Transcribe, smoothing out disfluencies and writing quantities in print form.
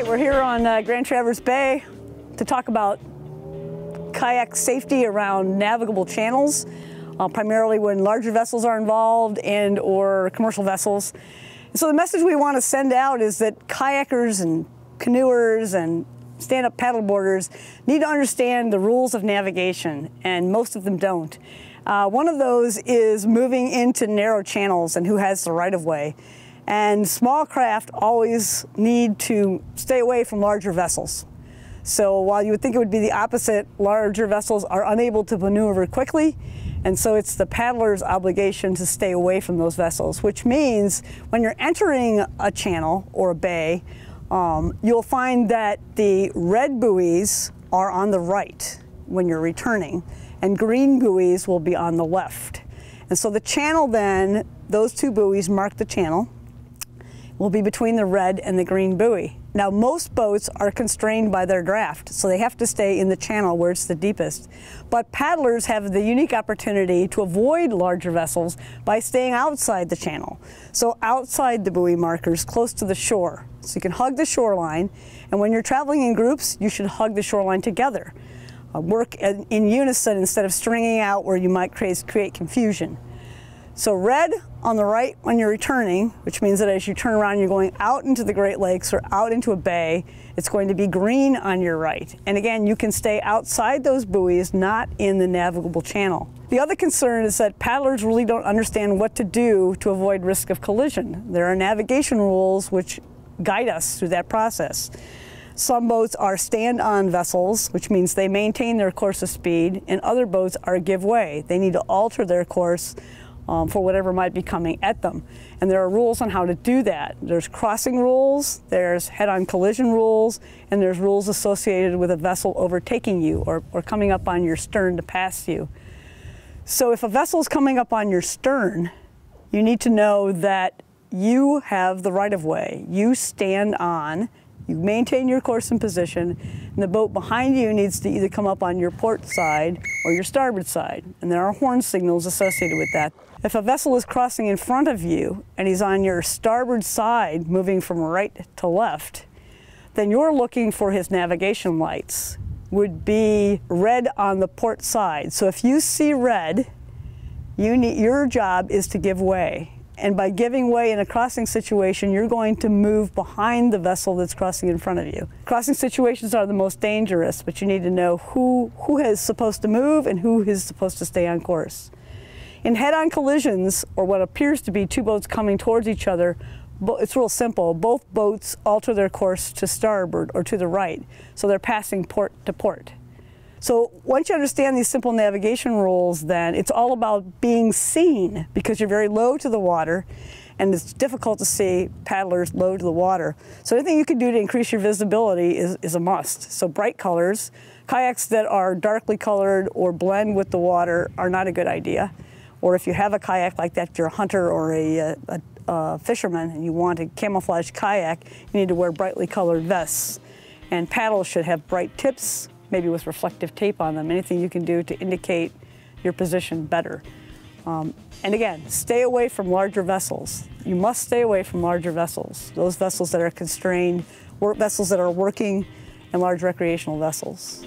right, we're here on Grand Traverse Bay to talk about kayak safety around navigable channels, primarily when larger vessels are involved and or commercial vessels. And so the message we want to send out is that kayakers and canoers and stand-up paddleboarders need to understand the rules of navigation, and most of them don't. One of those is moving into narrow channels and who has the right-of-way. And small craft always need to stay away from larger vessels. So while you would think it would be the opposite, larger vessels are unable to maneuver quickly, and so it's the paddler's obligation to stay away from those vessels, which means when you're entering a channel or a bay, you'll find that the red buoys are on the right when you're returning, and green buoys will be on the left. And so the channel then, those two buoys mark the channel, will be between the red and the green buoy. Now, most boats are constrained by their draft, so they have to stay in the channel where it's the deepest. But paddlers have the unique opportunity to avoid larger vessels by staying outside the channel. So outside the buoy markers, close to the shore. So you can hug the shoreline, and when you're traveling in groups, you should hug the shoreline together. Work in unison instead of stringing out where you might create confusion. So red on the right when you're returning, which means that as you turn around, you're going out into the Great Lakes or out into a bay, it's going to be green on your right. And again, you can stay outside those buoys, not in the navigable channel. The other concern is that paddlers really don't understand what to do to avoid risk of collision. There are navigation rules which guide us through that process. Some boats are stand-on vessels, which means they maintain their course of speed, and other boats are give way. They need to alter their course for whatever might be coming at them. And there are rules on how to do that. There's crossing rules, there's head-on collision rules, and there's rules associated with a vessel overtaking you or coming up on your stern to pass you. So if a vessel's coming up on your stern, you need to know that you have the right-of-way. You stand on, you maintain your course and position, and the boat behind you needs to either come up on your port side or your starboard side. And there are horn signals associated with that. If a vessel is crossing in front of you and he's on your starboard side, moving from right to left, then you're looking for his navigation lights, would be red on the port side. So if you see red, your job is to give way. And by giving way in a crossing situation, you're going to move behind the vessel that's crossing in front of you. Crossing situations are the most dangerous, but you need to know who is supposed to move and who is supposed to stay on course. In head-on collisions, or what appears to be two boats coming towards each other, it's real simple. Both boats alter their course to starboard or to the right, so they're passing port to port. So once you understand these simple navigation rules, then it's all about being seen, because you're very low to the water and it's difficult to see paddlers low to the water. So anything you can do to increase your visibility is a must. So bright colors, kayaks that are darkly colored or blend with the water are not a good idea. Or if you have a kayak like that, if you're a hunter or a fisherman and you want a camouflage kayak, you need to wear brightly colored vests. And paddles should have bright tips, maybe with reflective tape on them, anything you can do to indicate your position better. And again, stay away from larger vessels. You must stay away from larger vessels, those vessels that are constrained, vessels that are working, and large recreational vessels.